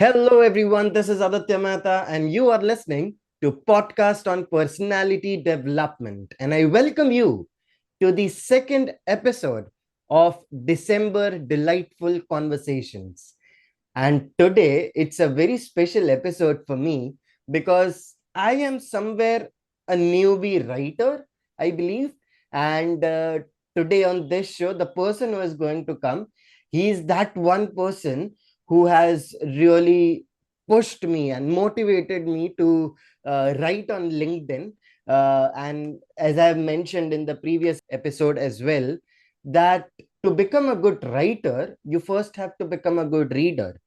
Hello, everyone. This is Aditya Mehta, and you are listening to podcast on personality development. And I welcome you to the second episode of December Delightful Conversations. And today it's a very special episode for me because I am somewhere a newbie writer, I believe. And today on this show, the person who is going to come, he is that one person who has really pushed me and motivated me to write on LinkedIn. And as I've mentioned in the previous episode as well, that to become a good writer, you first have to become a good reader.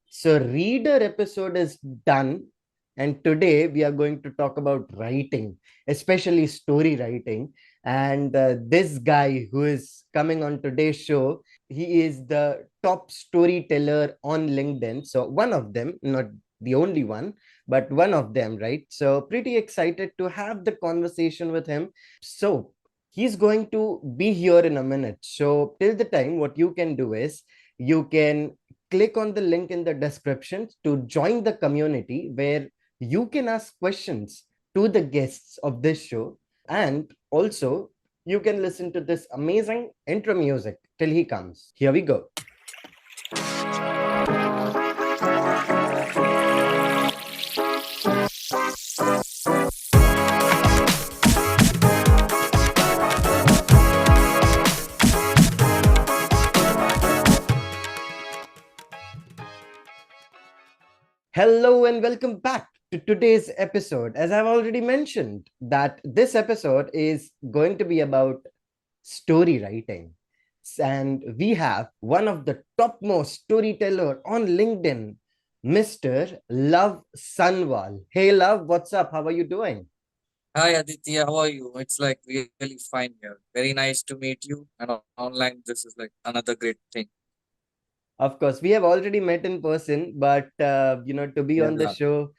So, reader episode is done. And today we are going to talk about writing, especially story writing. And this guy who is coming on today's show, he is the top storyteller on LinkedIn. So, one of them, not the only one, but one of them, right? So, pretty excited to have the conversation with him. So, he's going to be here in a minute. So, till the time, what you can do is you can click on the link in the description to join the community where you can ask questions to the guests of this show. And also, you can listen to this amazing intro music till he comes. Here we go. Hello and welcome back to today's episode. As I've already mentioned, that this episode is going to be about story writing. And we have one of the topmost storyteller on LinkedIn, Mr. Love Sanwal. Hey Love, what's up? How are you doing? Hi Aditya, how are you? It's like really fine here. Very nice to meet you. And online, this is like another great thing. Of course, we have already met in person, but to be on the Yeah. show,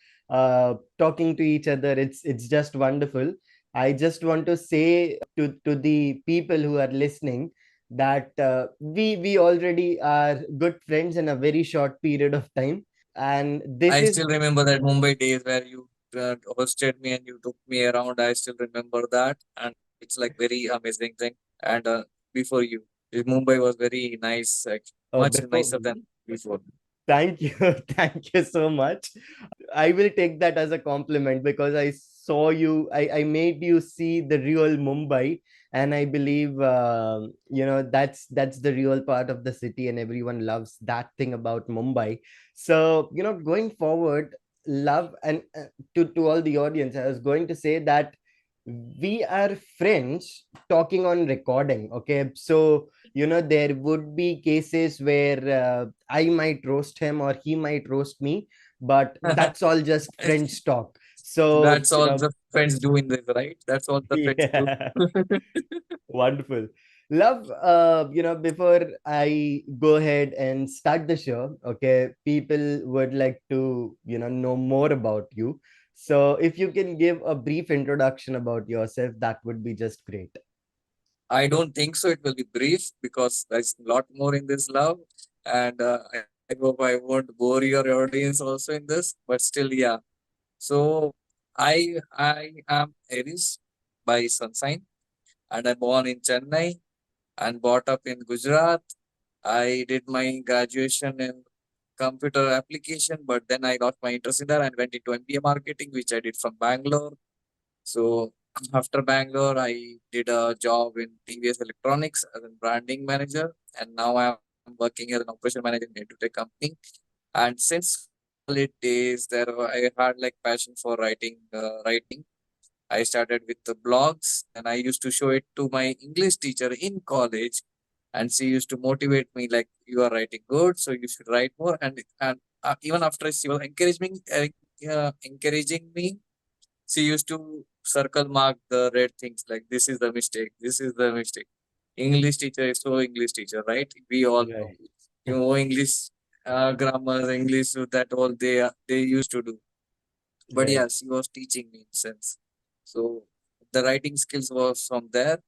talking to each other, it's just wonderful. I just want to say to the people who are listening that we already are good friends in a very short period of time, and this I is still remember that Mumbai days where you hosted me and you took me around. I still remember that. And it's like very amazing thing. And before you, Mumbai was very nice, like, much before. nicer than before. Thank you, thank you so much. I will take that as a compliment because I saw you, I made you see the real Mumbai, and I believe that's the real part of the city, and everyone loves that thing about Mumbai. So going forward, love and to all the audience, I was going to say that we are friends talking on recording. Okay, so there would be cases where I might roast him or he might roast me, but that's all just friends talk. So That's all the friends do in this, right? That's all the friends do. yeah. Wonderful. Love, before I go ahead and start the show, okay, people would like to, know more about you. So if you can give a brief introduction about yourself, that would be just great. I don't think so. It will be brief because there's a lot more in this love, and I hope I won't bore your audience also in this. But still, yeah. So I am Aries by sun sign, and I born in Chennai and brought up in Gujarat. I did my graduation in computer application, but then I lost my interest in that and went into MBA marketing, which I did from Bangalore. So after Bangalore, I did a job in TVS Electronics as a branding manager, and now I'm working as an operation manager in a tech company. And since college days, I had like passion for writing. I started with the blogs, and I used to show it to my English teacher in college, and she used to motivate me like, "You are writing good, so you should write more." And even after she was encouraging me, she used to circle mark the red things like this is the mistake, this is the mistake. English teacher is so English teacher, right? We all know. Right. You know English grammar, English that all they used to do. But Right. yeah, she was teaching me in sense. So the writing skills was from there,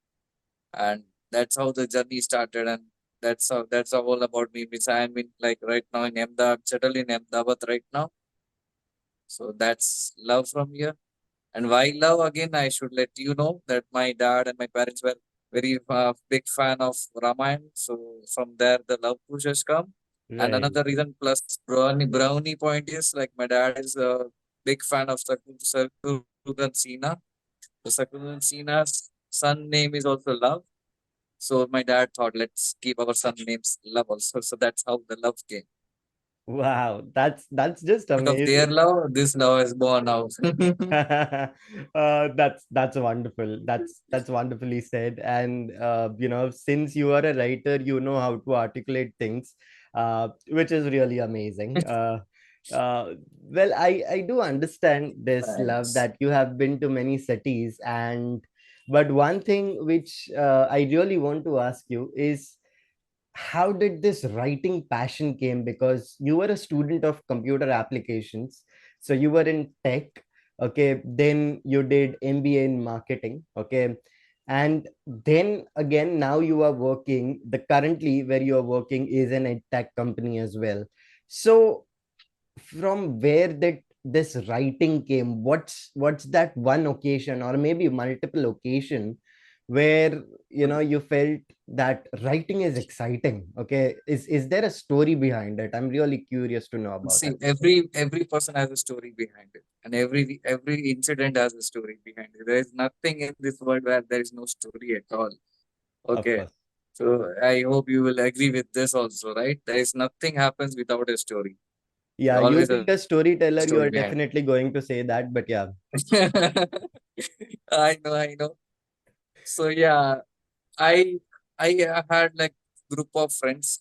and that's how the journey started. And That's all about me. Means I'm in like right now in Ahmedabad, settled in Ahmedabad right now. So that's love from here. And why love? Again, I should let you know that my dad and my parents were very big fan of Ramayana. So from there, the love push has come. And Right. another reason plus brownie point is like my dad is a big fan of Shatrughan Sinha. So Shatrughan Sinha's son name is also Love. So my dad thought, let's keep our son names Love also. So that's how the love came. Wow, that's just Out of their amazing. love, this love is born out. That's wonderful. That's wonderfully said. And since you are a writer, you know how to articulate things, which is really amazing. Well, I do understand this love Thanks. that you have been to many cities, and but one thing which I really want to ask you is how did this writing passion came, because you were a student of computer applications, so you were in tech. Okay, then you did MBA in marketing. Okay, and then again now you are working, the currently where you are working is an ed tech company as well. So from where did this writing came? What's that one occasion or maybe multiple occasion where you felt that writing is exciting? Okay, is there a story behind it? I'm really curious to know about See, it. every person has a story behind it, and every incident has a story behind it. There is nothing in this world where there is no story at all. Of Okay, course. so I hope you will agree with this also, right? There is nothing happens without a story. Yeah, There's you always being a a storyteller, you story are behind definitely going to say that, but yeah. it. I know. So yeah, I I had like group of friends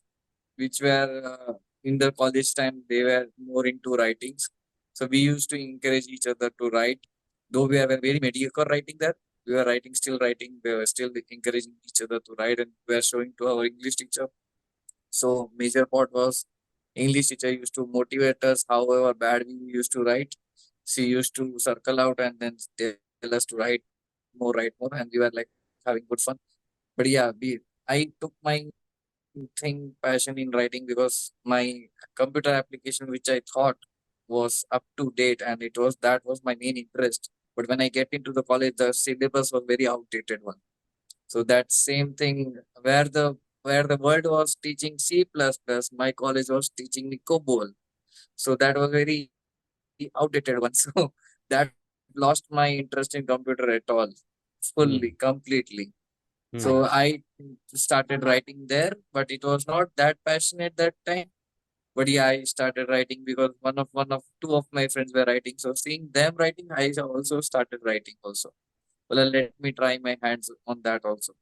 which were in the college time. They were more into writings, so we used to encourage each other to write. Though we were very mediocre writing there, we were writing, still writing. We were still encouraging each other to write, and we were showing to our English teacher. So major part was English teacher used to motivate us, however bad we used to write. She used to circle out and then tell us to write more, and we were like having good fun. But yeah, I took my thing passion in writing because my computer application, which I thought was up to date, and that was my main interest. But when I get into the college, the syllabus was very outdated one. So that same thing where the world was teaching C++, my college was teaching me COBOL. So that was very outdated one. So that lost my interest in computer at all, fully, Hmm. completely. Hmm. So I started writing there, but it was not that passionate that time. But yeah, I started writing because one of two of my friends were writing. So seeing them writing, I also started writing also. Well, let me try my hands on that also.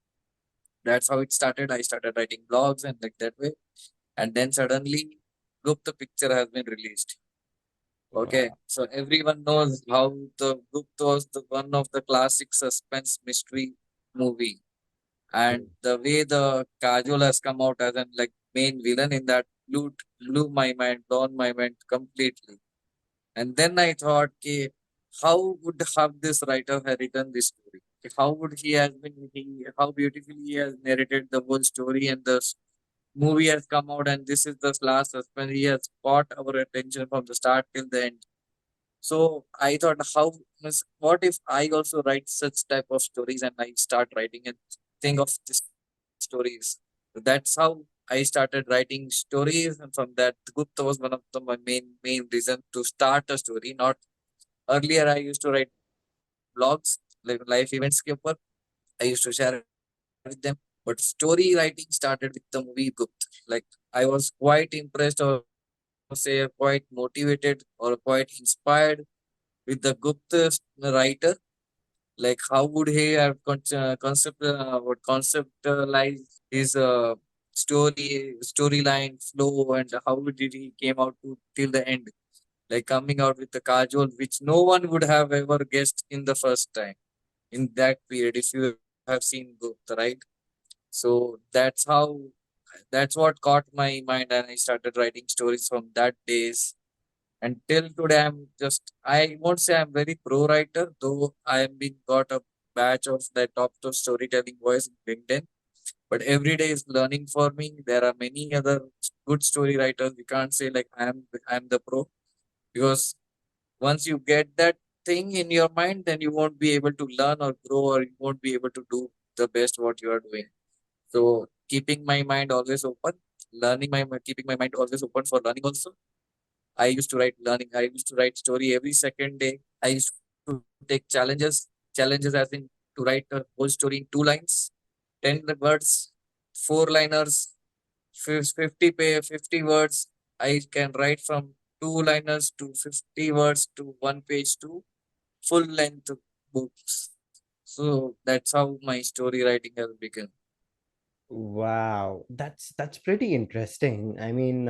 That's how it started. I started writing blogs and like that way. And then suddenly, Gupta picture has been released. Okay, Wow. so everyone knows how the Gupta was the one of the classic suspense mystery movie, and Hmm. the way the Kajol has come out as an like main villain in that blew my mind, blown my mind completely. And then I thought, okay, how would have this writer have written this story? How would how beautifully he has narrated the whole story, and the movie has come out, and this is the last suspense. He has caught our attention from the start till the end. So I thought, what if I also write such type of stories and I start writing and think of these stories? That's how I started writing stories, and from that, Gupta was one of the my main reason to start a story. Not earlier, I used to write blogs like life events के ऊपर. I used to share with them, but story writing started with the movie Gupt. Like I was quite impressed, or say quite motivated or quite inspired with the Gupta writer. Like how would he have conceptualized his storyline flow, and how did he came out to till the end, like coming out with the Kajol, which no one would have ever guessed in the first time in that period. If you have seen Gupta, right? So that's what caught my mind, and I started writing stories from that days. Until today, I won't say I'm very pro writer, though I have been got a batch of the top to storytelling voice in LinkedIn. But every day is learning for me. There are many other good story writers. We can't say like I'm the pro, because once you get that thing in your mind, then you won't be able to learn or grow, or you won't be able to do the best what you are doing. So keeping my mind always open, keeping my mind always open for learning also. I used to write learning. I used to write story every second day. I used to take challenges as in to write a whole story in 2 lines, 10 words, 4 liners, 50 words. I can write from 2 liners to 50 words to 1 page to full length books. So that's how my story writing has begun. Wow, that's pretty interesting. I mean,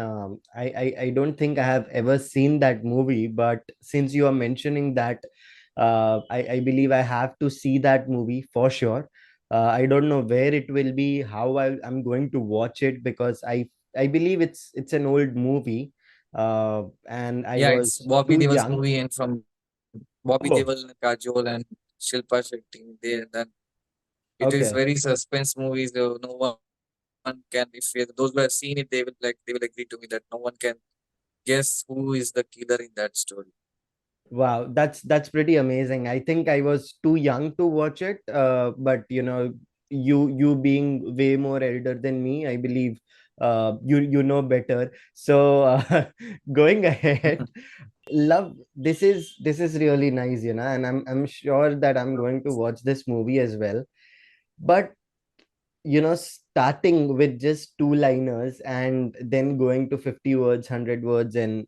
I don't think I have ever seen that movie, but since you are mentioning that, I believe I have to see that movie for sure. I don't know where it will be, how I'm going to watch it, because I believe it's an old movie, and I Yeah, it's was Bobby too Deol's young. movie, and from Bobby Oh, Deol, Kajol, and Shilpa Shetty. Then it is okay. very suspense movie. So no one can, those who have seen it, they will agree to me that no one can guess who is the killer in that story. Wow, that's pretty amazing. I think I was too young to watch it, but you being way more elder than me, I believe you know better. So going ahead, love this is really nice, and I'm sure that I'm going to watch this movie as well. But starting with just two liners and then going to 50 words, 100 words, and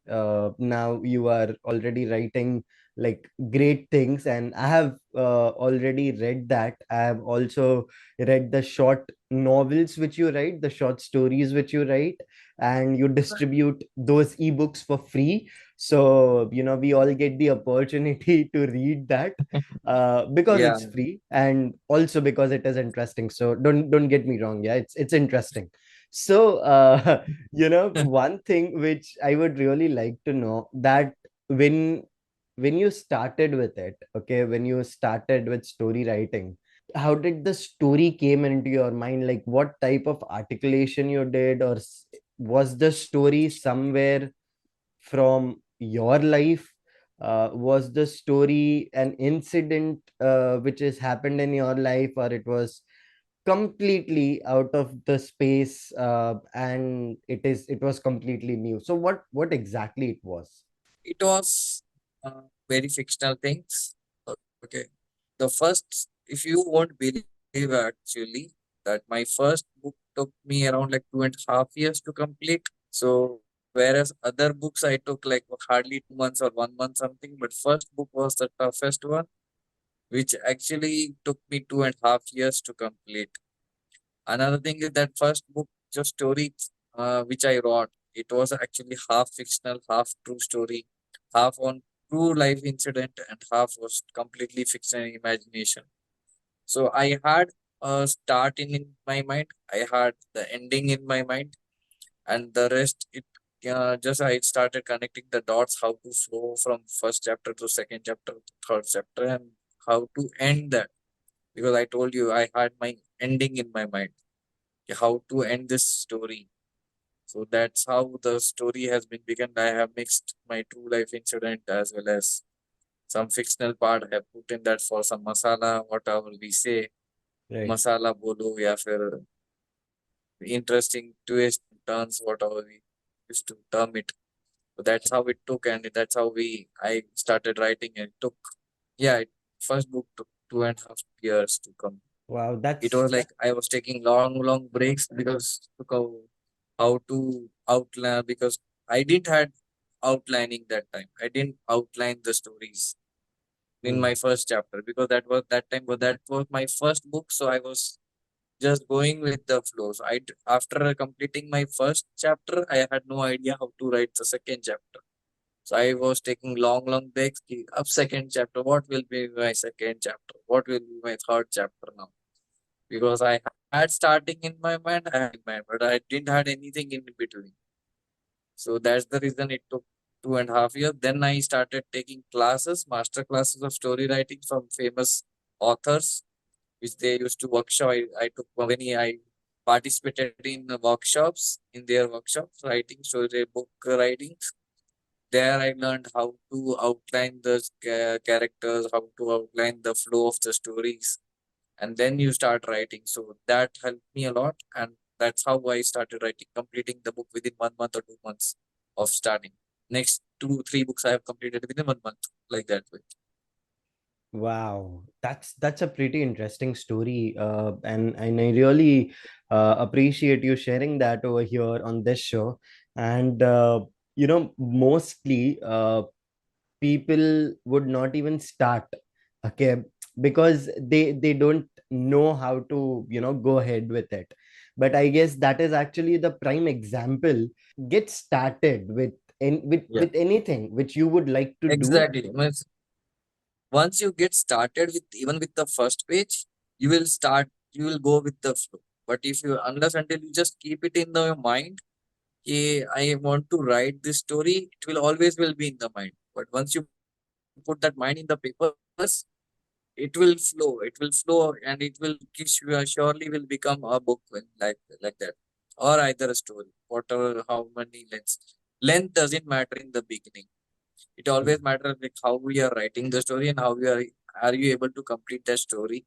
now you are already writing like great things. And I have already read that. I have also read the short novels which you write, the short stories which you write, and you distribute those ebooks for free. So we all get the opportunity to read that because Yeah. it's free, and also because it is interesting. So don't get me wrong, yeah, it's interesting. So one thing which I would really like to know, that when you started with it, okay, when you started with story writing, how did the story came into your mind? Like, what type of articulation you did, or was the story somewhere from your life? Was the story an incident which has happened in your life, or it was completely out of the space, and it was completely new? So what exactly it was? It was very fictional things. Okay. The first, if you won't believe actually, that my first book took me around like 2.5 years to complete. So whereas other books I took like hardly 2 months or 1 month something, but first book was the toughest one, which actually took me 2.5 years to complete. Another thing is that first book, just story which I wrote, it was actually half fictional, half true story, half on true life incident, and half was completely fictional imagination. So I had a start in my mind, I had the ending in my mind, and the rest it just I started connecting the dots, how to flow from first chapter to second chapter to third chapter, and how to end that, because I told you I had my ending in my mind, how to end this story. So that's how the story has been begun. I have mixed my true life incident as well as some fictional part. I have put in that for some masala, whatever we say, Right. masala bolo, ya fir interesting twist, turns, whatever we used to term it. So that's how it took, and that's how I started writing. And it took, yeah, first book took 2.5 years to come. Wow, It was that like I was taking long breaks because to how to outline, because I didn't had outlining that time. I didn't outline the stories in hmm, my first chapter, because that time, but that was my first book, so I was just going with the flow. So after completing my first chapter, I had no idea how to write the second chapter. So I was taking long breaks. Up second chapter, what will be my second chapter? What will be my third chapter now? Because I had starting in my mind, I had in mind, but I didn't had anything in between. So that's the reason it took 2.5 years. Then I started taking classes, master classes of story writing from famous authors, which they used to workshop. I took many. participated in the workshops, in their workshops, writing storybook writings. There I learned how to outline the characters, how to outline the flow of the stories, and then you start writing. So that helped me a lot, and that's how I started writing, completing the book within 1 month or 2 months of starting. Next 2, 3 books I have completed within 1 month, like that way. Wow, that's a pretty interesting story, and I really appreciate you sharing that over here on this show. And mostly people would not even start, okay, because they don't know how to go ahead with it. But I guess that is actually the prime example. Get started with Yeah, anything which you would like to do. exactly. Means once you get started with even with the first page, you will go with the flow. But if you unless until you just keep it in the mind, I want to write this story, it will always will be in the mind. But once you put that mind in the papers, it will flow, and it will surely will become a book like that, or either a story, whatever how many lengths. Length doesn't matter in the beginning. It always matters like how we are writing the story and how we are you able to complete the story.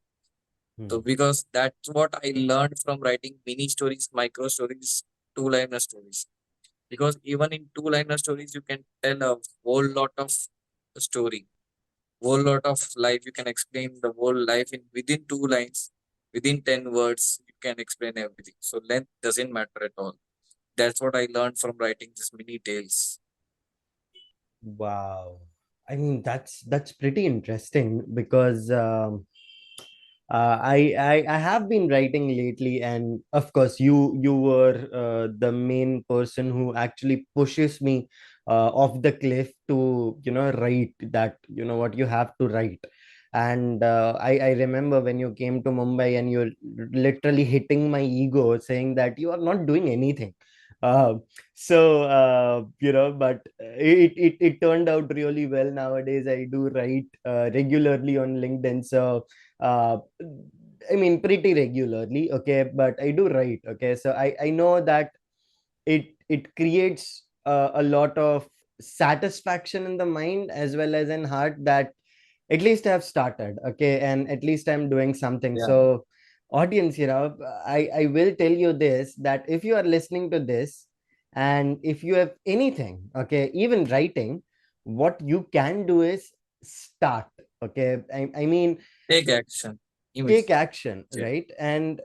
So Hmm. because that's what I learned from writing mini stories, micro stories, two-liner stories. Because even in two-liner stories, you can tell a whole lot of story, whole lot of life. You can explain the whole life in within 2 lines, within 10 words. You can explain everything. So length doesn't matter at all. That's what I learned from writing these mini tales. Wow. I mean, that's pretty interesting because I have been writing lately, and of course, you were the main person who actually pushes me off the cliff to write that what you have to write. And I remember when you came to Mumbai and you're literally hitting my ego, saying that you are not doing anything. Uh, but it turned out really well. Nowadays I do write regularly on LinkedIn, so uh I mean pretty regularly, okay, but I do write, okay. So I know that it creates a lot of satisfaction in the mind as well as in heart, that at least I've started, okay, and at least I'm doing something. Yeah. So audience, I will tell you this, that if you are listening to this and if you have anything, okay, even writing, what you can do is start, okay. I mean, Take action take immediately. action, right? And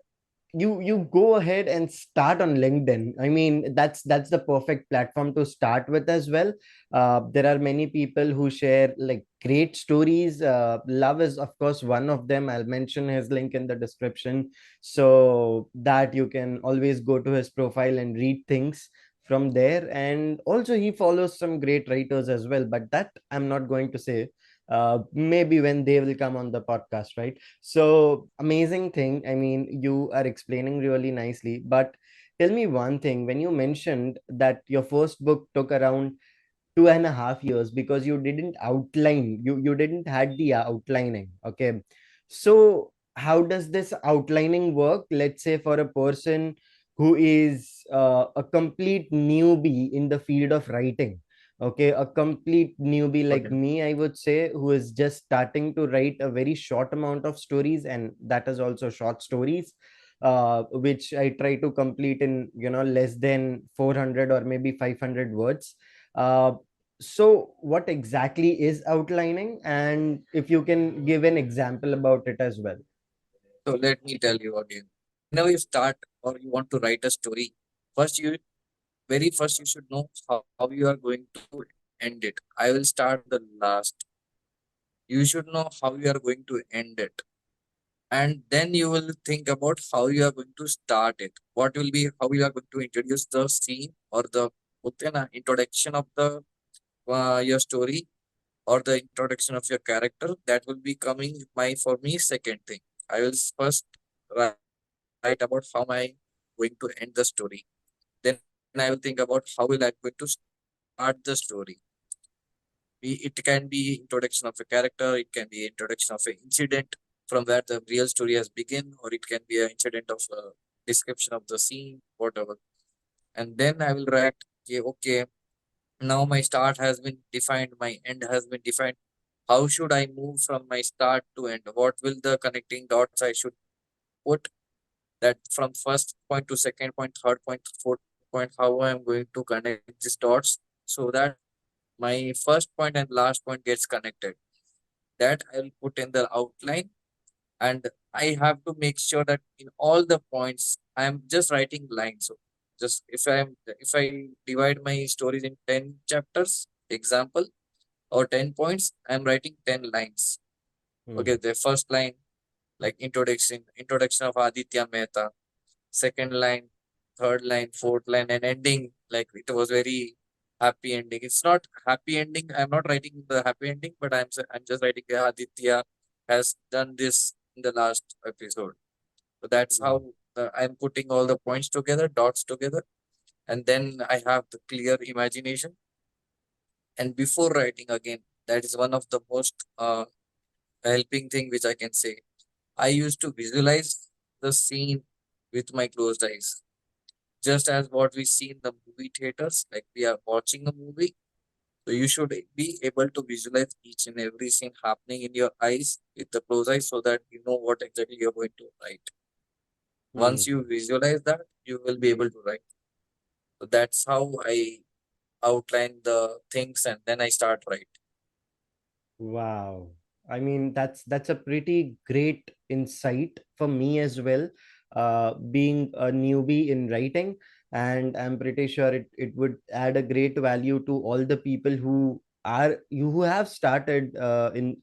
you go ahead and start on LinkedIn. I mean, that's the perfect platform to start with as well. There are many people who share like great stories. Love is of course one of them. I'll mention his link in the description, so that you can always go to his profile and read things from there. And also he follows some great writers as well, but that I'm not going to say. Maybe when they will come on the podcast, right? So amazing thing. I mean, you are explaining really nicely. But tell me one thing: when you mentioned that your first book took around 2.5 years because you didn't outline, you didn't had the outlining. Okay. So how does this outlining work? Let's say for a person who is a complete newbie in the field of writing. Okay, a complete newbie like Okay. me, I would say, who is just starting to write a very short amount of stories, and that is also short stories, which I try to complete in less than 400 or maybe 500 words. Uh, so what exactly is outlining, and if you can give an example about it as well. So let me tell you again. Whenever you start or you want to write a story, first you very first you should know how you are going to end it. I will start the last. You should know how you are going to end it. And then you will think about how you are going to start it. What will be how you are going to introduce the scene or the introduction of the your story or the introduction of your character. That will be coming my for me second thing. I will first write about how am I going to end the story. Then I will think about how will I going to start the story. It can be introduction of a character, it can be introduction of an incident from where the real story has begun, or it can be an incident of description of the scene, whatever. And then I will write, okay, now my start has been defined, my end has been defined. How should I move from my start to end? What will the connecting dots I should put, that from first point to second point, third point, fourth point, how I am going to connect these dots so that my first point and last point gets connected. That I'll put in the outline, and I have to make sure that in all the points I am just writing lines. So just if I divide my stories in 10 chapters, example, or 10 points, I'm writing 10 lines. Okay, Hmm. the first line, like introduction of Aditya Mehta, second line, third line, fourth line, and ending like it was very happy ending. It's not happy ending. I'm not writing the happy ending, but I'm just writing Aditya has done this in the last episode. So that's Hmm. how I'm putting all the points together, dots together, and then I have the clear imagination. And before writing again, that is one of the most helping thing which I can say. I used to visualize the scene with my closed eyes, just as what we see in the movie theaters, like we are watching a movie. So you should be able to visualize each and every scene happening in your eyes with the closed eyes so that you know what exactly you're going to write. Hmm. Once you visualize that, you will be able to write. So that's how I outline the things and then I start write. Wow. I mean, that's a pretty great insight for me as well, being a newbie in writing, and I'm pretty sure it would add a great value to all the people who have started in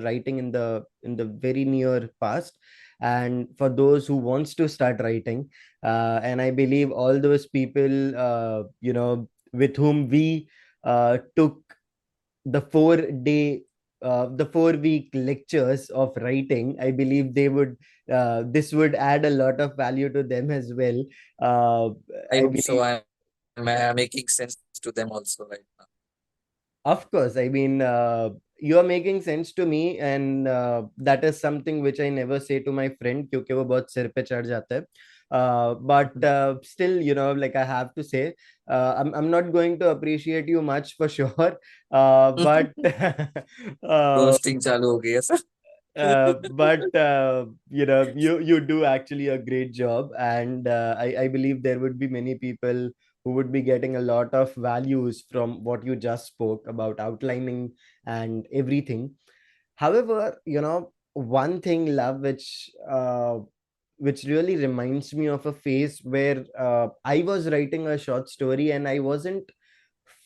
writing in the very near past, and for those who wants to start writing, and I believe all those people with whom we took the 4 week lectures of writing. I believe they would this would add a lot of value to them as well. uh, I I hope so. believe. I'm making sense to them also right now. Of course, I mean, you are making sense to me, and that is something which I never say to my friend, क्योंकि वो बहुत सिर पे चढ़ जाता है. But still, like I have to say, I'm not going to appreciate you much for sure. But uh, roasting चालू हो गई है sir. you do actually a great job, and I believe there would be many people who would be getting a lot of values from what you just spoke about outlining and everything. However, one thing, love, which really reminds me of a phase where I was writing a short story and I wasn't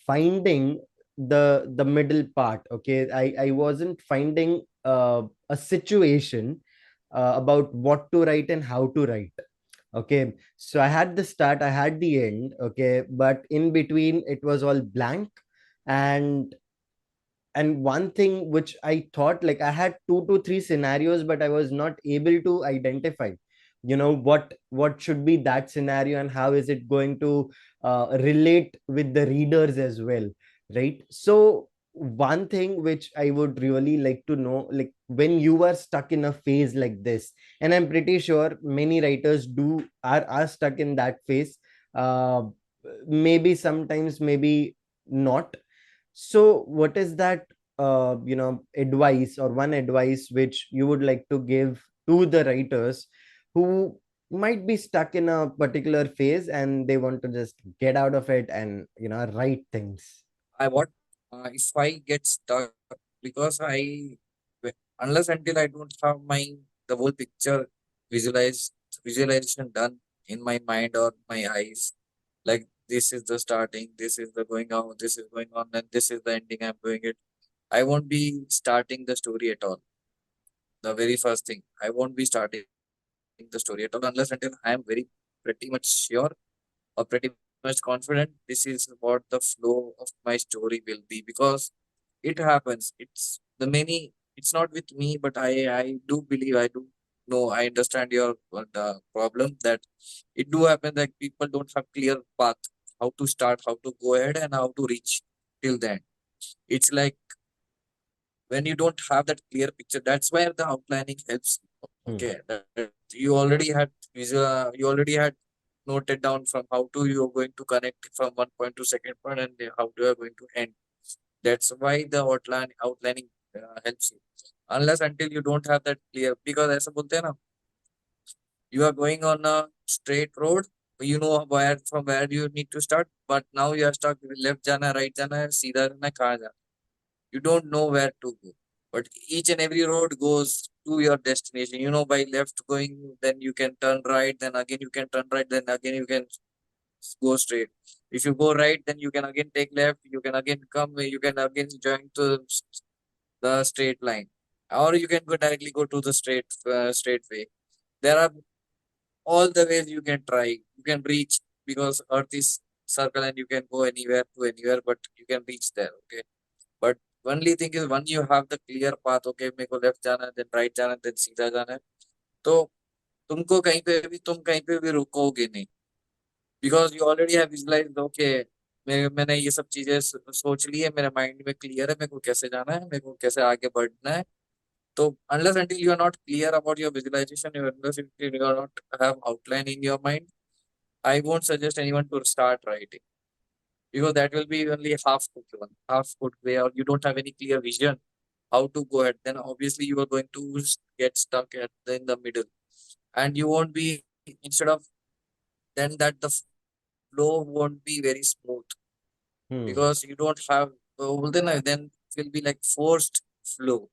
finding the middle part. Okay, I wasn't finding a situation about what to write and how to write. Okay, so I had the start, I had the end. Okay, but in between it was all blank. And and one thing which I thought, like, I had 2 to 3 scenarios, but I was not able to identify what should be that scenario and how is it going to relate with the readers as well, right? So one thing which I would really like to know, like, when you are stuck in a phase like this, and I'm pretty sure many writers are stuck in that phase, uh, maybe sometimes, maybe not. So, what is that, advice, or one advice which you would like to give to the writers who might be stuck in a particular phase and they want to just get out of it and, write things? I what if I get stuck because unless until I don't have the whole picture visualized visualization done in my mind or my eyes, like this is the starting, this is the going out, this is going on, and this is the ending. I'm doing it. I won't be starting the story at all. The very first thing, I won't be starting the story at all unless until I am very pretty much sure or pretty much confident this is what the flow of my story will be, because it happens. It's not with me, but I do believe, I do know, I understand your the problem that it do happen that people don't have clear path, how to start, how to go ahead, and how to reach till the end. It's like when you don't have that clear picture, that's where the outlining helps. Hmm. Okay, that you already had You already had noted down from how to you're going to connect from one point to second point and how you are going to end. That's why the outlining helps you. Unless until you don't have that clear, because ऐसा बोलते हैं ना, you are going on a straight road, you know where from where you need to start, but now you are stuck left जाना है, right जाना है, सीधा जाना है, कहाँ जाना है. You don't know where to go. But each and every road goes to your destination. You know, by left going, then you can turn right, then again you can turn right, then again you can go straight. If you go right, then you can again take left, you can again come, you can again join to the straight line. Or you can go directly to the straight way. There are all the ways you can try. You can reach, because Earth is circle and you can go anywhere to anywhere, but you can reach there. Okay. But only thing is, when you have the clear path, okay, मेरे को left जाना है, then right जाना है, then सीधा जाना है, तो तुम कहीं पे भी रुकोगे नहीं, because you already have visualized, okay, मैंने ये सब चीजें सोच ली है, मेरे माइंड में क्लियर है मेरे को कैसे जाना है, मेरे को कैसे आगे बढ़ना है. तो unless until you are not clear about your visualization, unless until you are not have outline in your mind, I won't suggest anyone to start writing, because that will be only half cooked way, or you don't have any clear vision how to go ahead. Then obviously you are going to get stuck in the middle, and you won't be, instead of, then that the flow won't be very smooth, Hmm. because you don't have, then it will be like forced flow,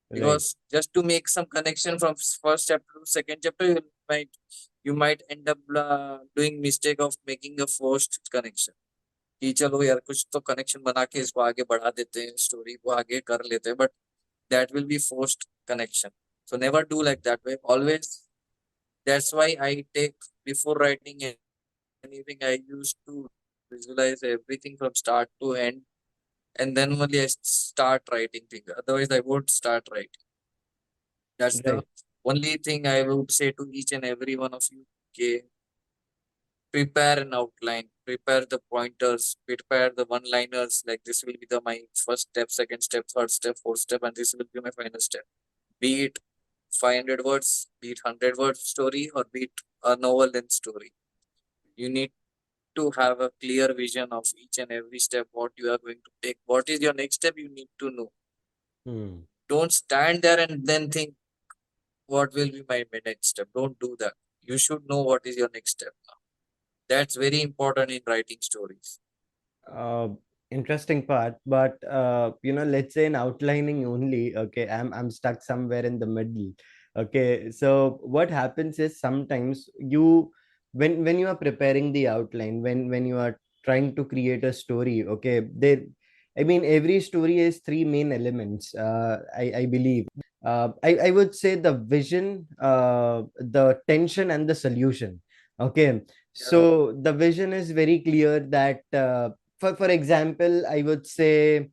Right. because just to make some connection from first chapter to second chapter, might you might end up doing mistake of making a forced connection, कि चलो यार कुछ तो connection बना के इसको आगे बढ़ा देते हैं, स्टोरी को आगे कर लेते हैं, but that will be forced connection. So never do like that way. Always. That's why I take, before writing anything, I used to visualize everything from start to end, and then only I start writing things. Otherwise, I won't start writing. That's the Right. only thing I would say to each and every one of you. Okay, prepare an outline, prepare the pointers, prepare the one-liners. Like this will be the my first step, second step, third step, fourth step, and this will be my final step. Be it 500 words, be it 100 words story, or be it a novel length story. You need to have a clear vision of each and every step, what you are going to take. What is your next step? You need to know. Hmm. Don't stand there and then think, what will be my next step? Don't do that. You should know what is your next step now. That's very important in writing stories. uh, Interesting part, but let's say in outlining only, okay, I'm stuck somewhere in the middle. Okay, so what happens is sometimes you, when you are preparing the outline, when you are trying to create a story, okay, there, I mean, every story is three main elements, I believe. I would say the vision, the tension, and the solution. Okay, Yeah. so the vision is very clear that for example, I would say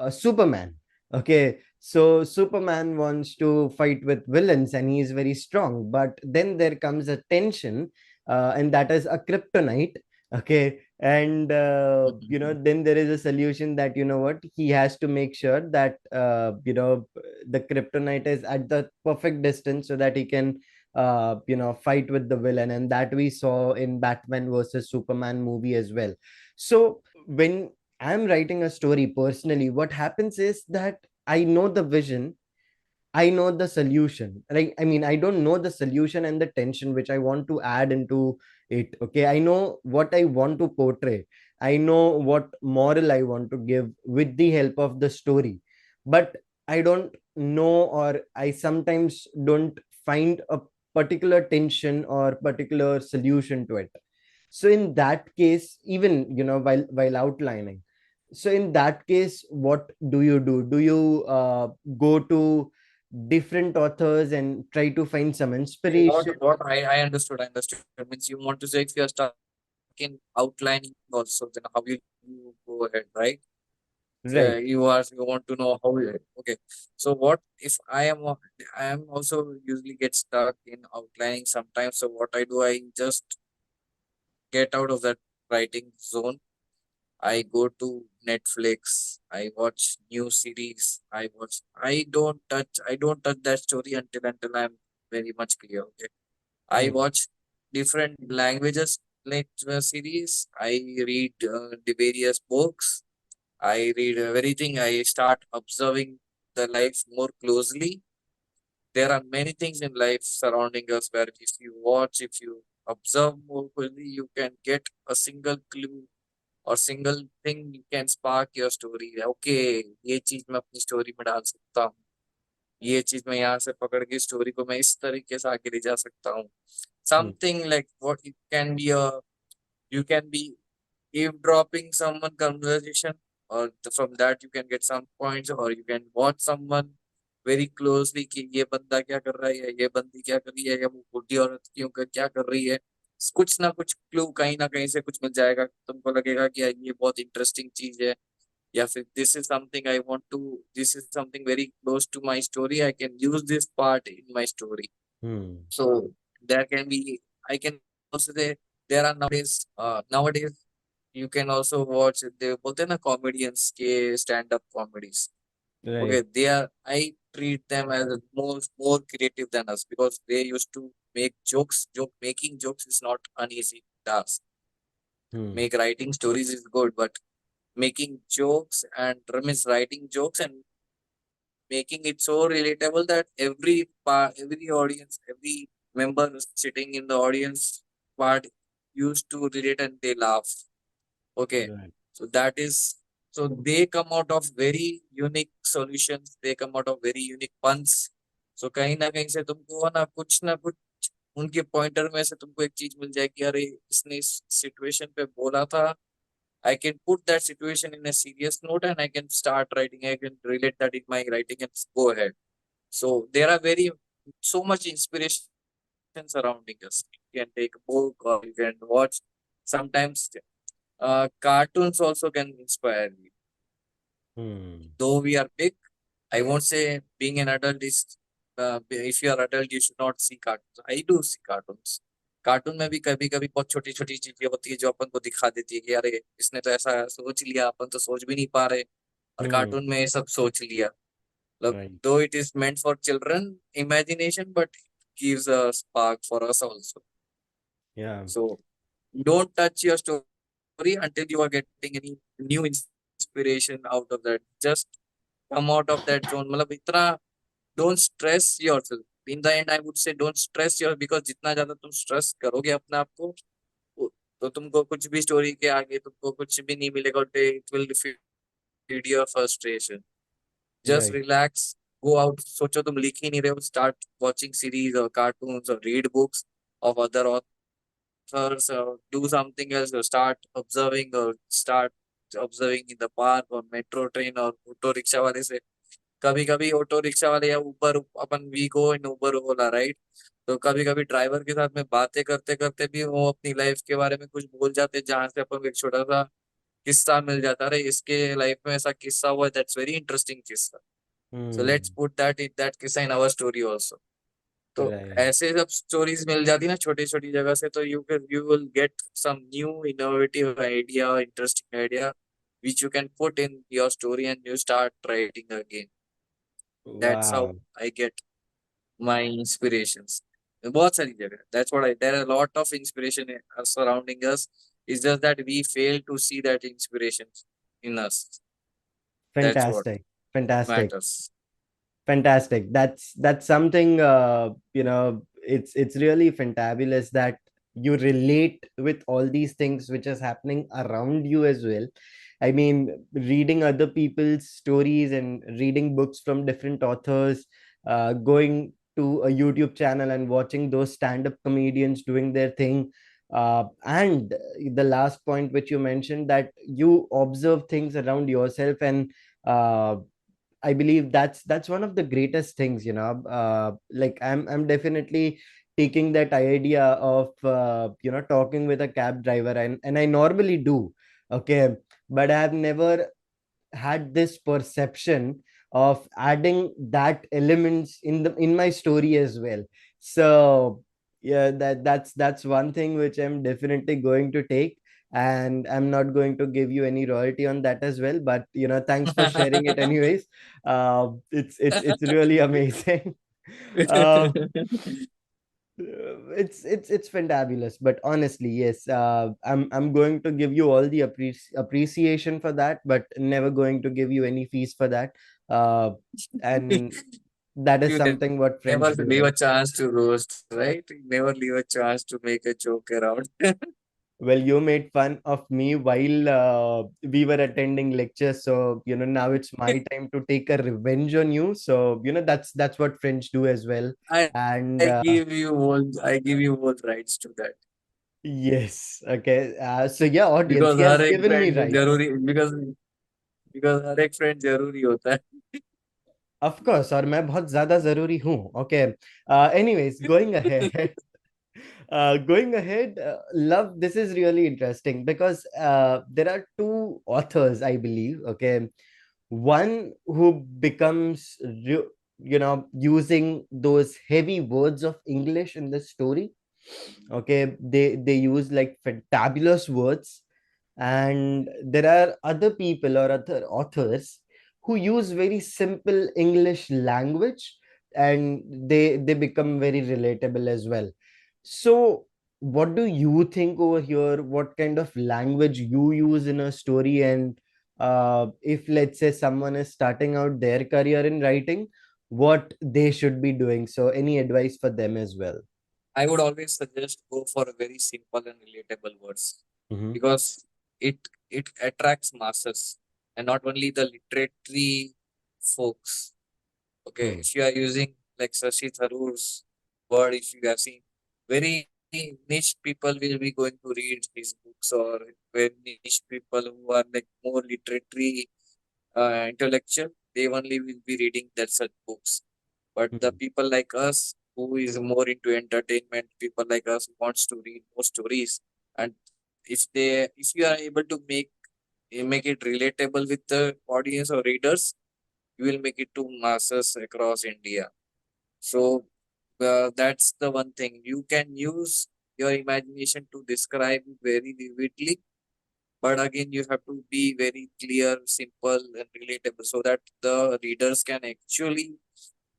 Superman. Okay, so Superman wants to fight with villains and he is very strong, but then there comes a tension, and that is a kryptonite. Okay, and then there is a solution that, you know what, he has to make sure that the kryptonite is at the perfect distance so that he can fight with the villain, and that we saw in Batman versus Superman movie as well. So when I'm writing a story personally, what happens is that I know the vision, I know the solution. Like, I mean, I don't know the solution and the tension which I want to add into it. Okay, I know what I want to portray, I know what moral I want to give with the help of the story, but I don't know, or I sometimes don't find a particular tension or particular solution to it. So in that case, even while outlining, so in that case, what do you go to different authors and try to find some inspiration? I understood. I understood. It means you want to say, if you are stuck in outlining also, then how will you go ahead, right? Right. You want to know how okay. So what if I am also usually get stuck in outlining sometimes. So what I do, I just get out of that writing zone. I go to Netflix, I watch new series, I don't touch that story until I'm very much clear. Okay. I Hmm. watch different languages like series. I read the various books. I read everything. I start observing the life more closely. There are many things in life surrounding us where if you watch, if you observe more closely, you can get a single clue और single thing you can spark your story okay ये चीज मैं अपनी story में डाल सकता हूँ ये चीज मैं यहाँ से पकड़ के स्टोरी को मैं इस तरीके से आगे ले जा सकता हूँ Hmm. Something like what it can be a you can be eavesdropping someone conversation or from that you can get some points or you can watch someone very closely कि ये बंदा क्या कर रहा है ये बंदी क्या कर रही है या वो बुढ़ी औरत क्यों क्या कर रही है कुछ ना कुछ क्लू कहीं ना कहीं से कुछ मिल जाएगा तुमको लगेगा कि यार ये बहुत इंटरेस्टिंग चीज है या फिर this is something I want to this is something very close to my story I can use this part in my story Hmm. so there can be, I can also say there are nowadays you can also watch they both in a comedians के stand up comedies. Okay, Right. they are I treat them as more creative than us because they used to make jokes. Joke making jokes is not an easy task. Hmm. Make writing stories is good, but making jokes and means writing jokes and making it so relatable that every audience, every member sitting in the audience part used to relate and they laugh. Okay, Right. so that is so they come out of very unique solutions. They come out of very unique puns. So कहीं ना कहीं से तुमको ना कुछ उनके pointer में से तुमको एक चीज मिल जाएगी अरे इसने इस सिचुएशन पे बोला था I can put that situation in a serious note and I can start writing. I can relate that in my writing and go ahead. So there are so much inspiration surrounding us. You can take a book or you can watch. Sometimes cartoons also can inspire you. Hmm. Though we are big, I won't say being an adult is. If you are adult, you should not see cartoons. I do see cartoons. Cartoon में भी कभी कभी बहुत छोटी छोटी चीजें होती है जो अपन को दिखा देती है कि अरे इसने तो ऐसा सोच लिया अपन तो सोच भी नहीं पा रहे और Hmm. कार्टून में ये सब सोच लिया मतलब Right. though it is meant for children imagination but gives a spark for us also Yeah. so don't touch your story until you are getting any new inspiration out of that just come out of that zone मतलब इतना don't stress yourself in the end I would say don't stress your because जितना ज्यादा तुम stress करोगे अपने आप को तो तुमको कुछ भी स्टोरी के आगे तुमको कुछ भी नहीं मिलेगा it will feed your frustration just Right. relax go out सोचो तुम लिख ही नहीं रहे हो start watching series or cartoons or read books of other authors or do something else or start observing in the park or metro train or auto rickshaw वाले से कभी कभी ऑटो रिक्शा वाले या ऊबर अपन we go in Uber Ola right तो कभी कभी ड्राइवर के साथ में बातें करते करते भी वो अपनी लाइफ के बारे में कुछ बोल जाते हैं, जहाँ से अपन को एक छोटा सा किस्सा मिल जाता है अरे इसके लाइफ में ऐसा किस्सा हुआ दैट्स वेरी इंटरेस्टिंग किस्सा so let's Hmm. Put that किस्सा इन आवर स्टोरी ऑल्सो तो Right. ऐसे सब स्टोरीज मिल जाती ना छोटी छोटी जगह से तो you will get some new innovative idea interesting idea which you can put in your story and you start writing again. That's how Wow. I get my inspirations. बहुत सारी जगह. That's what I. There are a lot of inspiration surrounding us. It's just that we fail to see that inspiration in us. That's what Fantastic. Fantastic. matters. Fantastic. That's something it's really fantabulous that you relate with all these things which is happening around you as well. I mean, reading other people's stories and reading books from different authors, going to a YouTube channel and watching those stand-up comedians doing their thing. And the last point which you mentioned, that you observe things around yourself, and I believe that's one of the greatest things, like I'm definitely taking that idea of talking with a cab driver, and I normally do. Okay, but I have never had this perception of adding that elements in my story as well. So yeah, that's one thing which I'm definitely going to take, and I'm not going to give you any royalty on that as well, but thanks for sharing it anyways. It's really amazing. um It's fantabulous, but honestly, yes, I'm going to give you all the appreciation for that, but never going to give you any fees for that. And that is You something what never French do, leave right? a chance to roast, right? You never leave a chance to make a joke around. Well, you made fun of me while we were attending lectures, so now it's my time to take a revenge on you. So that's what French do as well. I And I give you both rights to that. yes, okay. So yeah, audience, Because he has हर एक given me friend rights. जरूरी because हर एक friend जरूरी होता है. Of course, और मैं बहुत ज्यादा जरूरी हूँ. Okay. Anyways, going ahead. Going ahead, love. This is really interesting because there are two authors, I believe. Okay, one who becomes, using those heavy words of English in the story. Okay, they use like fantabulous words, and there are other people or other authors who use very simple English language, and they become very relatable as well. So what do you think over here? What kind of language you use in a story? And if, let's say, someone is starting out their career in writing, what they should be doing? So any advice for them as well? I would always suggest go for a very simple and relatable words Mm-hmm. because it attracts masses and not only the literary folks. Okay, if you are using like Sashi Tharoor's word, if you have seen, very niche people will be going to read his books, or very niche people who are like more literary intellectual, they only will be reading that such books. But the people like us who is more into entertainment, people like us who wants to read more stories, and if you are able to make it relatable with the audience or readers, you will make it to masses across India. So that's the one thing. You can use your imagination to describe very vividly, but again, you have to be very clear, simple, and relatable so that the readers can actually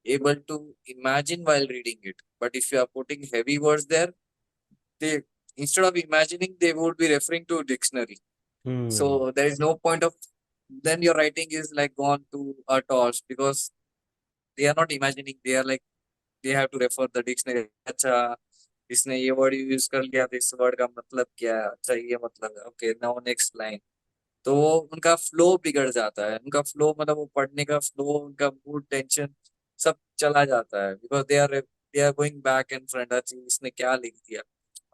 able to imagine while reading it. But if you are putting heavy words there, they instead of imagining, they would be referring to a dictionary. Hmm. So there is no point of then your writing is like gone to a toss because they are not imagining. They are like they have to refer the dictionary. अच्छा इसने ये word use कर लिया तो इस word का मतलब क्या है अच्छा ये मतलब है ओके नाउ नेक्स्ट लाइन तो वो उनका फ्लो बिगड़ जाता है उनका फ्लो मतलब वो पढ़ने का फ्लो उनका मूड टेंशन सब चला जाता है because they are going back and front अच्छा इसने क्या लिख दिया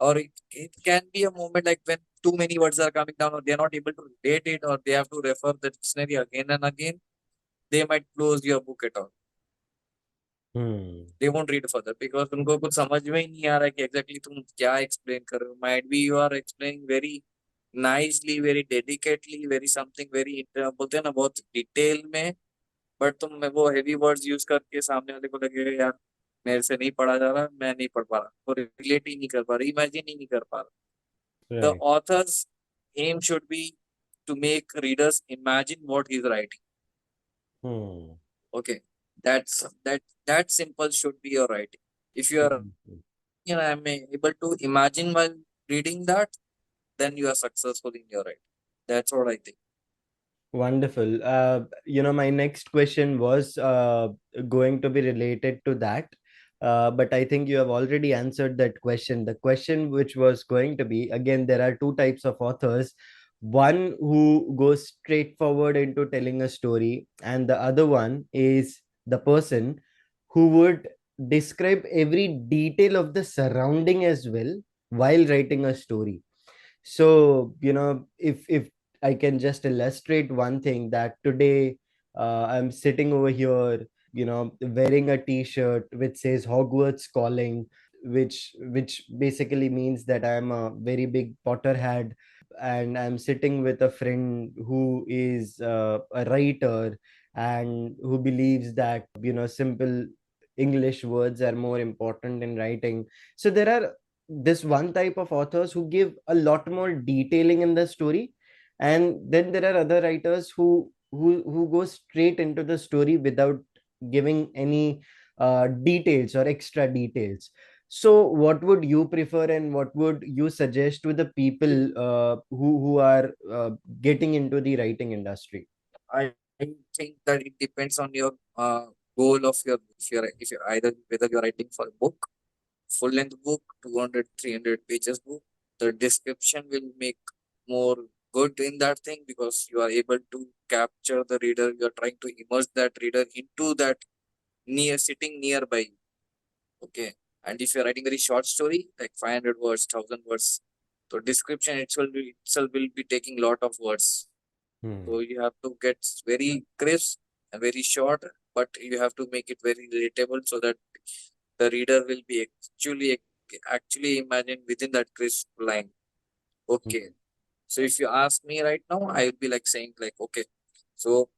और it can be a moment like when too many words are coming down or they are not able to relate it or they have to refer the dictionary again and again they might close your book at all. Hmm. They won't read further because उनको कुछ समझ में ही नहीं आ रहा है कि exactly तुम क्या explain कर रहे हो. Might be you are explaining very nicely, very delicately, very something very बोलते हैं ना बहुत डिटेल में बट तुम वो हेवी वर्ड्स यूज करके सामने वाले को लगेगा यार मेरे से नहीं पढ़ा जा रहा मैं नहीं पढ़ पा रहा वो रिलेट ही नहीं कर पा रहा इमेजिन ही नहीं कर पा रहा the Right. author's aim should be to make readers imagine what he's writing. Hmm. Okay, that simple should be your writing. If you are Hmm. I'm able to imagine while reading that, then you are successful in your writing. That's what I think. Wonderful. My next question was going to be related to that. But I think you have already answered that question. The question which was going to be, again, there are two types of authors. One who goes straightforward into telling a story, and the other one is the person who would describe every detail of the surrounding as well while writing a story. So if I can just illustrate one thing, that today I'm sitting over here, wearing a t-shirt which says Hogwarts calling, which basically means that I'm a very big Potterhead, and I'm sitting with a friend who is a writer and who believes that simple English words are more important in writing. So there are this one type of authors who give a lot more detailing in the story, and then there are other writers who go straight into the story without giving any details or extra details. So, what would you prefer, and what would you suggest to the people who are getting into the writing industry? I think that it depends on your goal of your, if you're either whether you're writing for a book, full length book, 200, 300 pages book, the description will make more good in that thing, because you are able to capture the reader. You are trying to immerse that reader into that sitting nearby. Okay. And if you're writing very short story, like 500 words, 1,000 words, so description itself will be taking lot of words. So Hmm. you have to get very crisp and very short, but you have to make it very relatable so that the reader will be actually imagine within that crisp line. Okay. So if you ask me right now, I will be like saying like, okay, so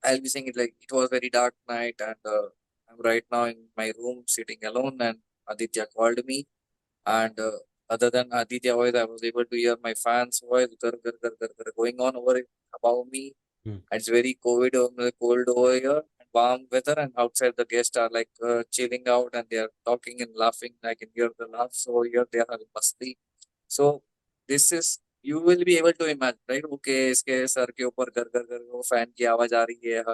I'll be saying it like it was very dark night, and I'm right now in my room sitting alone, and Aditya called me, and other than Aditya voice, I was able to hear my fans' voice going on over above me. Hmm. It's very cold over here, and warm weather, and outside the guests are like chilling out, and they are talking and laughing. I can hear the laughs over here. They are having masti. So this is, you will be able to imagine, right? Okay, इसके sir के ऊपर घर घर घर वो fan की आवाज आ रही है,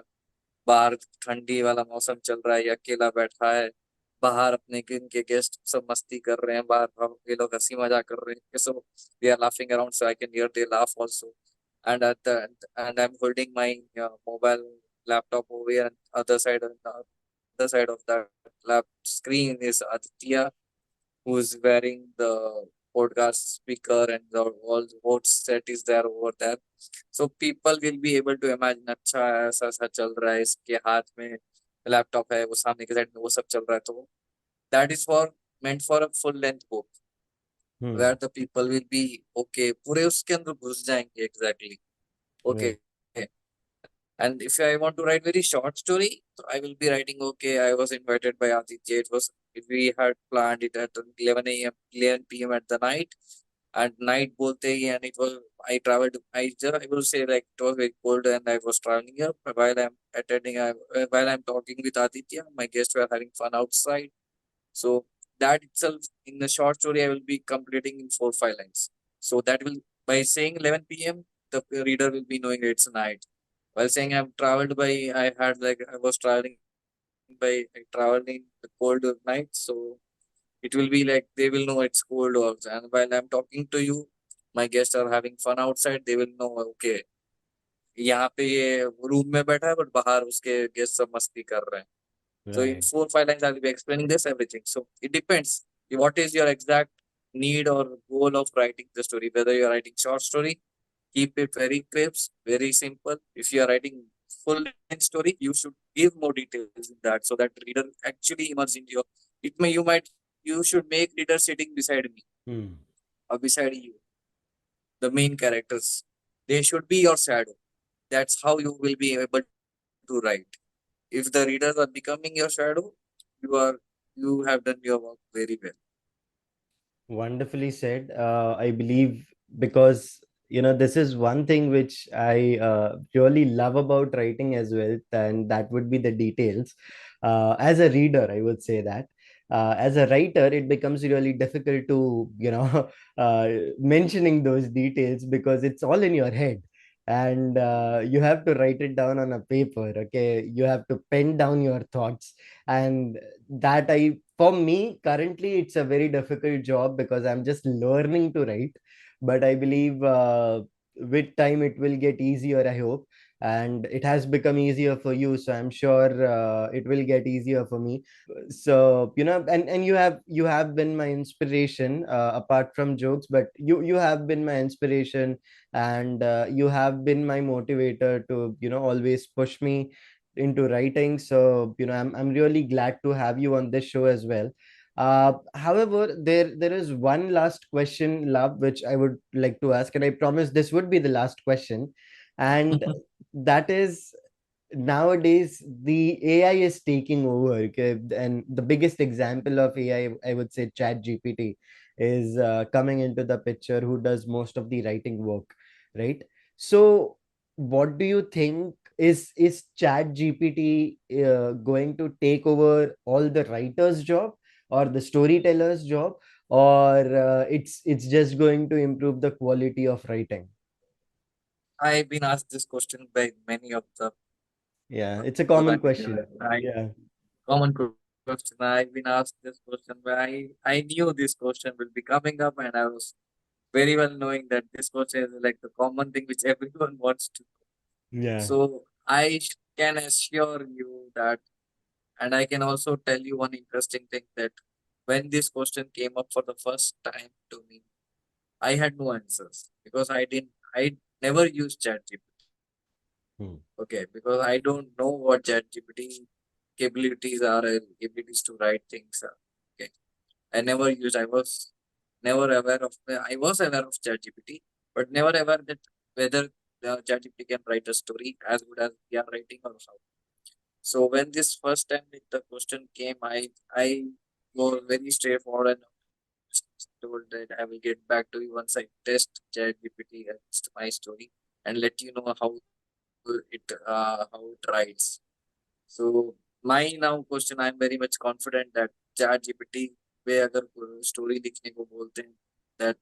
बाहर ठंडी वाला मौसम चल रहा है, ये अकेला बैठा है बाहर, अपने इनके गेस्ट सब मस्ती कर रहे हैं बाहर, हम ये लोग हंसी मजाक कर रहे हैं, so they are laughing around, so I can hear they laugh also. And at the and I'm holding my mobile laptop over here, and other side of that lap screen is Aditya, who's wearing the podcast speaker, and the all vote set is there over there. So people will be able to imagine, अच्छा ऐसा ऐसा चल रहा है, इसके हाथ में laptop है, वो सामने के साइड में वो सब चल रहा है. तो that is for meant for a full length book, Hmm. where the people will be okay, पूरे उसके अंदर घुस जाएंगे exactly. Okay. Right. And if I want to write very short story, so I will be writing, okay, I was invited by Aditya. We had planned it at 11 a.m., 11 p.m. at the night. And night both day, and it was, I will say like it was very cold, and I was traveling here. But while I'm talking with Aditya, my guests were having fun outside. So that itself, in the short story, I will be completing in 4, 5 lines. So that will, by saying 11 p.m., the reader will be knowing it's night. While saying I was traveling I traveled in the cold night, so it will be like they will know it's cold also. And while I'm talking to you, my guests are having fun outside. They will know, okay, यहाँ पे ये room में बैठा है, but बाहर उसके guest सब मस्ती कर रहे हैं. So in Right. 4, 5 lines, I'll be explaining this everything. So it depends. What is your exact need or goal of writing the story? Whether you're writing short story, keep it very crisp, very simple. If you are writing full length story, you should give more details in that, so that reader actually immerse into your. It may you should make reader sitting beside me Hmm. or beside you, the main characters. They should be your shadow. That's how you will be able to write. If the readers are becoming your shadow, you are you have done your work very well. Wonderfully said. I believe, because this is one thing which I really love about writing as well, and that would be the details. As a reader, I would say that. As a writer, it becomes really difficult to mentioning those details, because it's all in your head, and you have to write it down on a paper. Okay, you have to pen down your thoughts, and that I for me currently it's a very difficult job, because I'm just learning to write. But I believe with time it will get easier, I hope. And it has become easier for you, so I'm sure it will get easier for me. So and you have been my inspiration, apart from jokes, but you have been my inspiration, and you have been my motivator to always push me into writing. So I'm really glad to have you on this show as well. However, there is one last question, Love, which I would like to ask, and I promise this would be the last question. And that is, nowadays the AI is taking over. Okay? And the biggest example of AI, I would say Chat GPT, is coming into the picture, who does most of the writing work, right? So what do you think, is Chat GPT going to take over all the writers job, or the storyteller's job, or it's just going to improve the quality of writing? I've been asked this question by many of the Yeah, it's a people I common mean, question. Yeah. common question. I've been asked this question, but I knew this question will be coming up, and I was very well knowing that this question is like the common thing which everyone wants to. Yeah. So can assure you that, and I can also tell you one interesting thing that when this question came up for the first time to me, I had no answers because I never used ChatGPT. Hmm. Okay, because I don't know what ChatGPT capabilities are, abilities to write things are. Okay, I never used. Never aware of. I was aware of ChatGPT, but never aware that whether the ChatGPT can write a story as good as we are writing or how. So when this first time the question came, I was very straightforward and told that I will get back to you once I test ChatGPT against my story and let you know how it writes. So my now question, I'm very much confident that ChatGPT में अगर story लिखने को बोलते हैं that,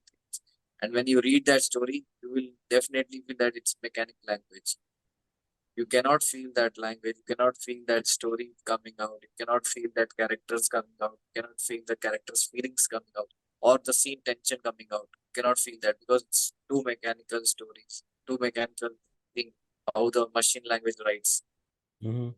and when you read that story, you will definitely feel that it's mechanic language. You cannot feel that language. You cannot feel that story coming out. You cannot feel that characters coming out. You cannot feel the characters' feelings coming out or the scene tension coming out. You cannot feel that because it's too mechanical stories, too mechanical thing, how the machine language writes. Hmm.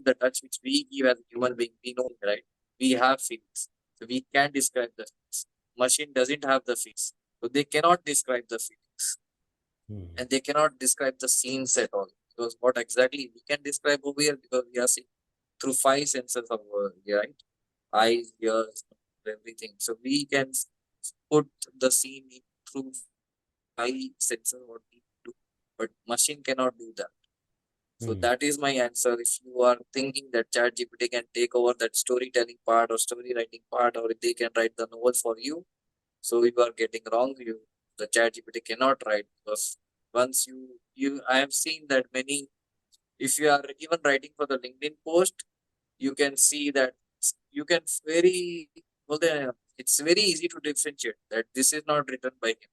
The touch which we give as a human being, we know, right? We have feelings. So we can describe the feelings. Machine doesn't have the feelings. So they cannot describe the feelings. Hmm. And they cannot describe the scenes at all. Because what exactly we can describe over here because we are seeing through five senses of world, right? Eyes, ears, everything. So we can put the scene in through five senses what we do, but machine cannot do that. So Hmm. that is my answer. If you are thinking that ChatGPT can take over that storytelling part or story writing part, or they can write the novel for you, so you are getting wrong. The ChatGPT cannot write because once I have seen that many. If you are even writing for the LinkedIn post, you can see that you can very well. It's very easy to differentiate that this is not written by him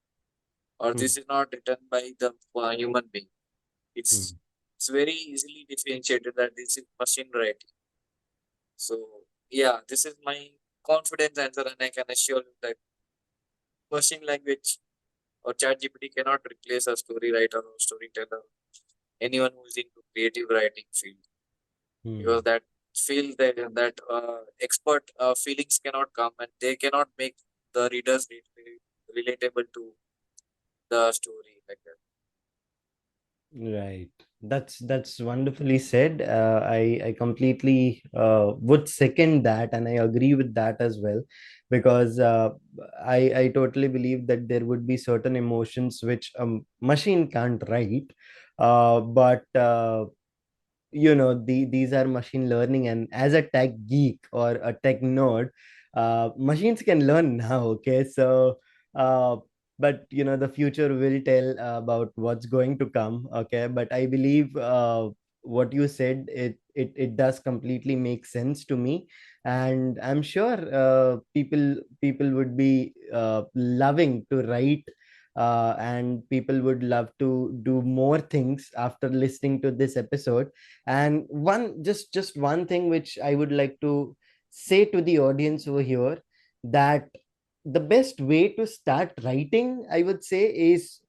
or Hmm. this is not written by the human being. It's Hmm. it's very easily differentiated that this is machine writing. So yeah, this is my confidence answer, and I can assure you that machine language or ChatGPT cannot replace a story writer or storyteller, anyone who is into creative writing field, because Hmm. that expert feelings cannot come and they cannot make the readers relatable to the story like that. Right. That's wonderfully said. I completely would second that, and I agree with that as well, because I totally believe that there would be certain emotions which a machine can't write, but these are machine learning, and as a tech geek or a tech nerd, machines can learn now. Okay, so uh, but the future will tell about what's going to come. Okay, but I believe what you said, it does completely make sense to me, and I'm sure people would be loving to write, and people would love to do more things after listening to this episode. And just one thing which I would like to say to the audience over here, that the best way to start writing, I would say, is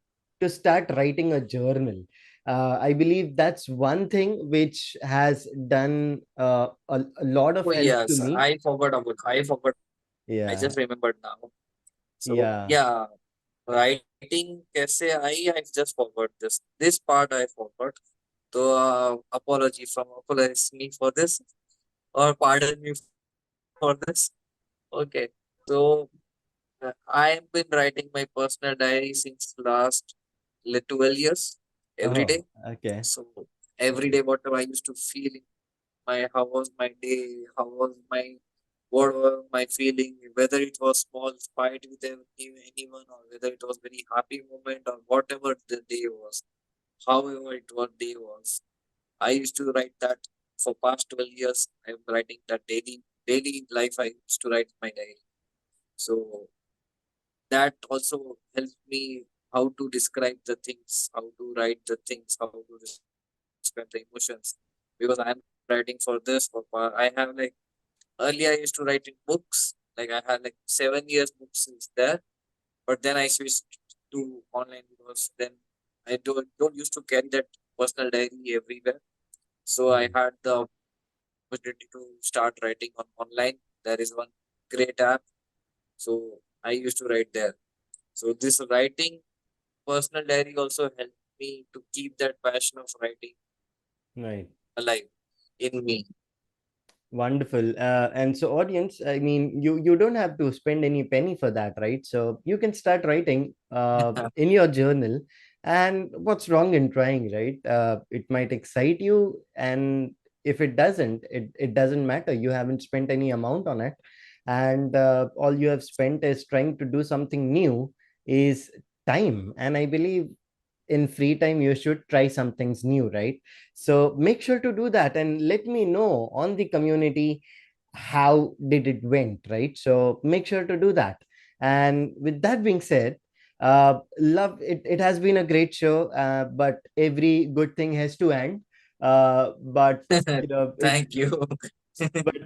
to start writing a journal. I believe that's one thing which has done a lot of Oh help to yes, me. I forgot. I Yeah. just remembered now. So Yeah. yeah, writing कैसे I just forgot this part I forgot. So apologize me for this or pardon me for this. Okay. So I have been writing my personal diary since last 12 years every Oh, day. okay. So every day, whatever I used to feel in how was my day, what was my feeling, whether it was small fight with anyone or whether it was very happy moment or whatever the day was, however it was day was. I used to write that for past 12 years. I'm writing that daily. daily life I used to write my diary. So that also helped me how to describe the things, how to write the things, how to describe the emotions. Because I'm writing for this, I have like earlier I used to write in books. Like I had like 7 years books is there, but then I switched to online because then I don't used to carry that personal diary everywhere. So I had the opportunity to start writing on online. There is one great app. So I used to write there. So this writing personal diary also helped me to keep that passion of writing Right. alive in me. Wonderful. And so, audience, I mean, you don't have to spend any penny for that, right? So you can start writing in your journal. And what's wrong in trying, right? It might excite you, and if it doesn't, it doesn't matter. You haven't spent any amount on it, and all you have spent is trying to do something new is time. And I believe in free time you should try some things new, right? So make sure to do that and let me know on the community how did it went, right? So make sure to do that. And with that being said, love it, it has been a great show, but every good thing has to end. But you know it Thank you.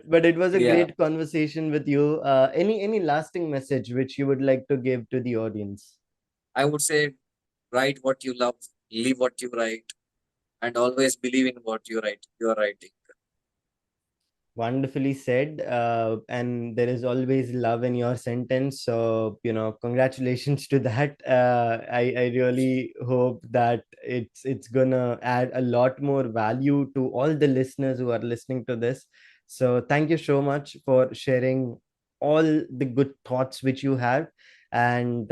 but it was a Yeah, great conversation with you. Any lasting message which you would like to give to the audience? I would say write what you love, live what you write, and always believe in what you write. You are writing. Wonderfully said. And there is always love in your sentence. So, congratulations to that. I really hope that it's gonna add a lot more value to all the listeners who are listening to this. So, thank you so much for sharing all the good thoughts which you have. And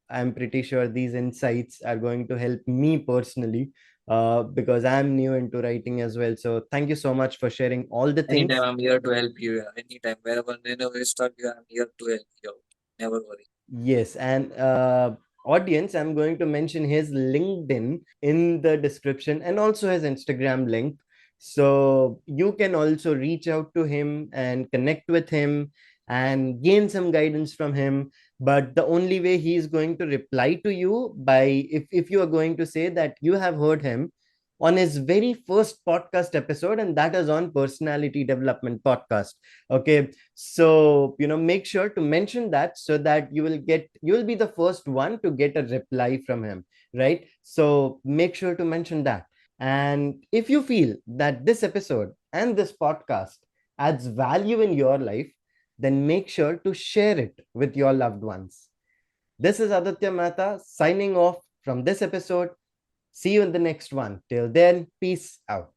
I'm pretty sure these insights are going to help me personally, because I'm new into writing as well. So thank you so much for sharing all the Anytime things. I'm here to help you. Yeah. Anytime, whenever you stuck, I'm here to help you out. Never worry. Yes, and audience, I'm going to mention his LinkedIn in the description and also his Instagram link. So you can also reach out to him and connect with him and gain some guidance from him. But the only way he is going to reply to you by if you are going to say that you have heard him on his very first podcast episode, and that is on personality development podcast. Okay, so make sure to mention that so that you will be the first one to get a reply from him, right? So make sure to mention that. And if you feel that this episode and this podcast adds value in your life, then make sure to share it with your loved ones. This is Aditya Mehta signing off from this episode. See you in the next one. Till then, peace out.